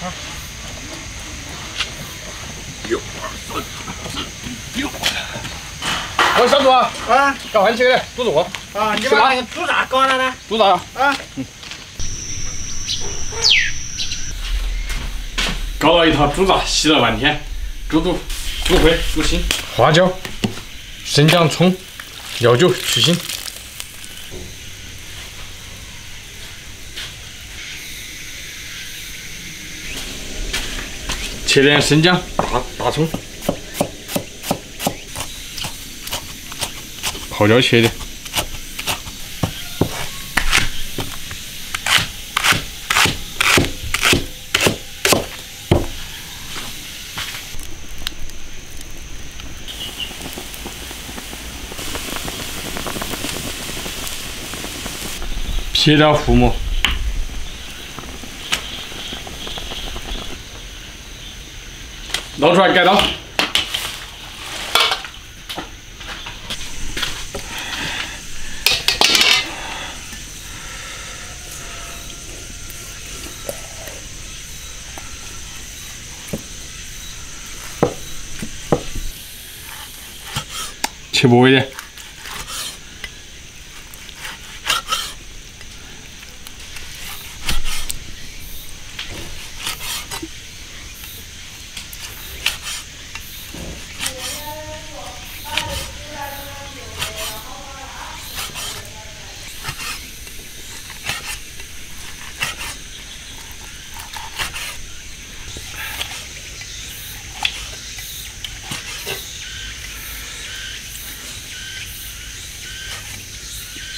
1、2、3、4、5、6。我小朱啊，赶快起来，煮肉。你把那个煮啥搞了呢？煮啥呀？搞了一套猪杂，洗了半天，煮会、煮腥。花椒、生姜、葱、料酒去腥。切点生姜、大葱，泡椒切点。撇掉糊沫，捞出来盖刀。切薄一点。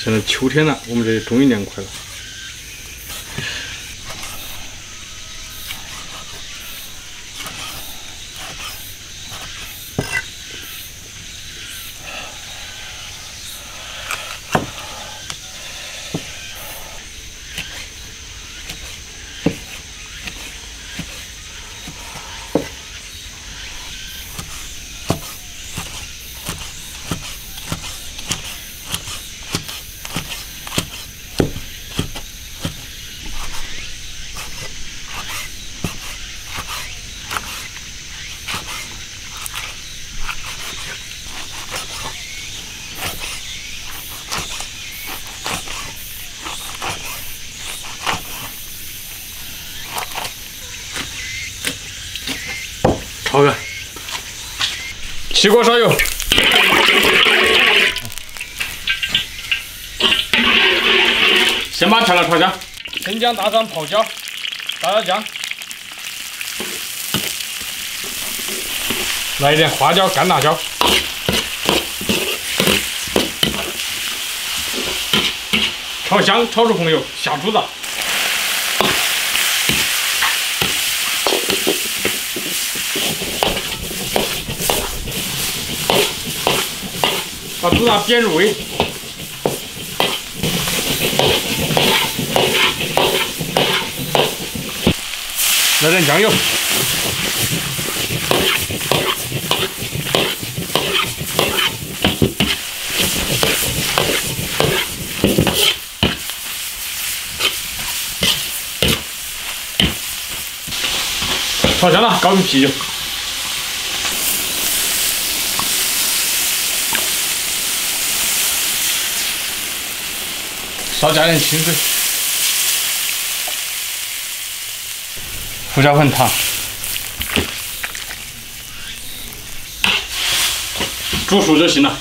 现在秋天了，我们这里终于凉快了。炒个，起锅烧油，先把调料调香，生姜、大蒜、泡椒、大椒酱，来一点花椒、干辣椒，炒香，炒出红油，下猪杂。把猪杂煸入味，来点酱油，炒香了，搞瓶啤酒。少加点清水，胡椒粉、糖，煮熟就行了。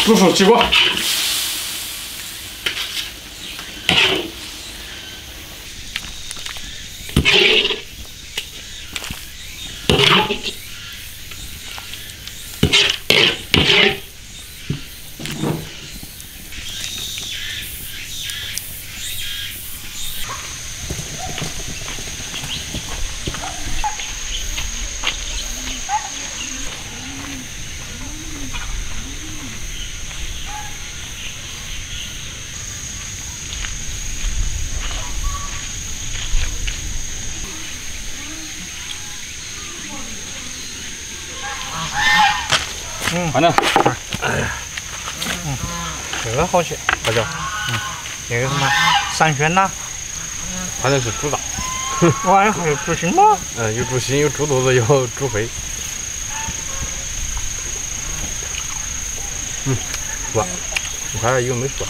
煮熟起锅。反正，这个好吃，大家，那个什么散轩呐，反正是猪大。哇，还有猪心吗？有猪心，有猪肚子，有猪肺。熟了，我看有没熟。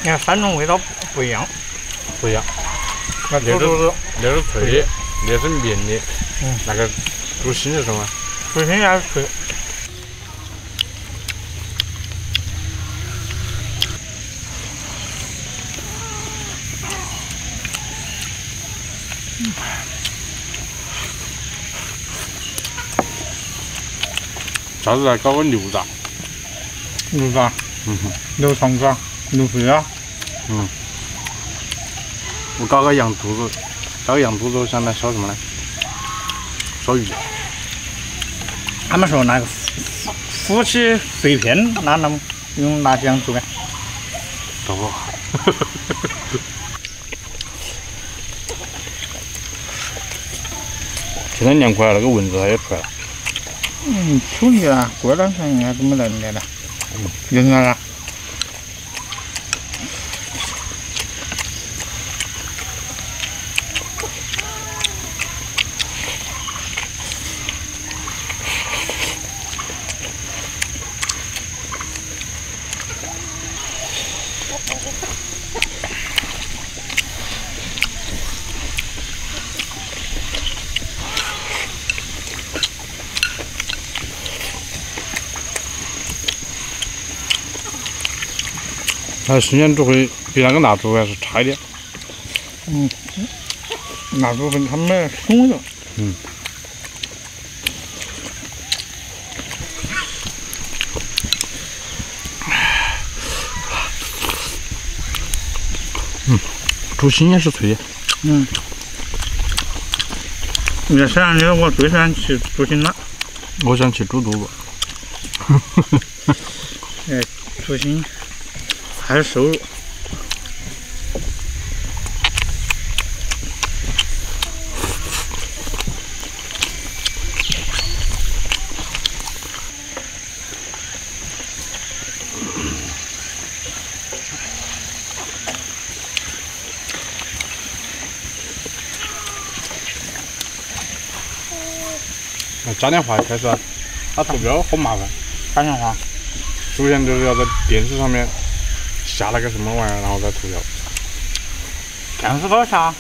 你看三种味道不一样，不一样。那猪肚子，那是脆的，那是绵的。那个猪心是什么？猪心也是脆。下次再搞个牛杂。牛杂，牛肠子，牛肺啊。我搞个羊肚子，搞个羊肚子，我想来烧什么呢？烧鱼。他们说那个夫妻肺片，那能用哪几样做的？糟糕。现在凉快了，那个蚊子它也出来了。处理了，过段时间应该怎么能的了？应该了。它新鲜度会比那个腊猪还是差一点。腊猪它们凶的。猪心也是脆的。你这山里我最喜欢吃猪心了。我想吃猪肚子。猪心还是瘦肉。嘉年华开始了，打投标好麻烦。嘉年华，首先就是要在电视上面下那个什么玩意儿，然后再投标。电视高下。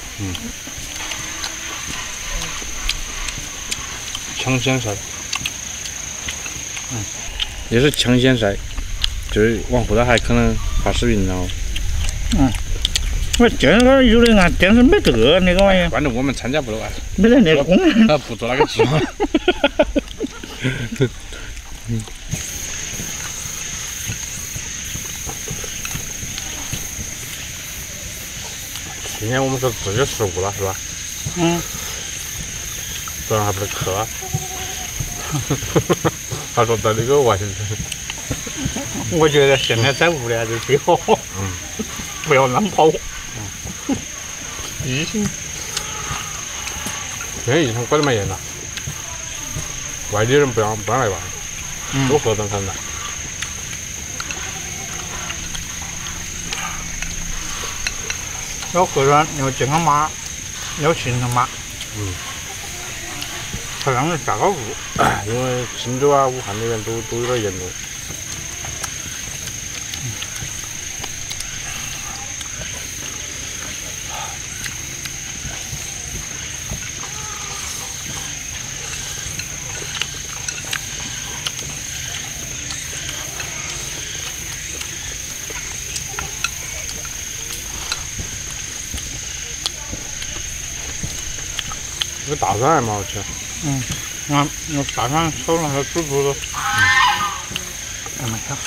抢先赛。也是抢先赛，就是往后头还可能发视频，然后。我电视有的按电视没这个那个玩意，反正我们参加不了啊。没得那个功能。不做那个计划。今天我们是自己食物了，是吧？昨晚还不是去了。他说在那个外头。我觉得现在在屋里还是最好。不要乱跑。疫情。现在疫情管得蛮严的，外地人不让来玩，都核酸参赛。要核酸，要健康码，要行程码。才让人下个屋。因为荆州啊、武汉那边都有点严重。那大蒜还蛮好吃。那大蒜炒了还有猪肚子。哎妈呀！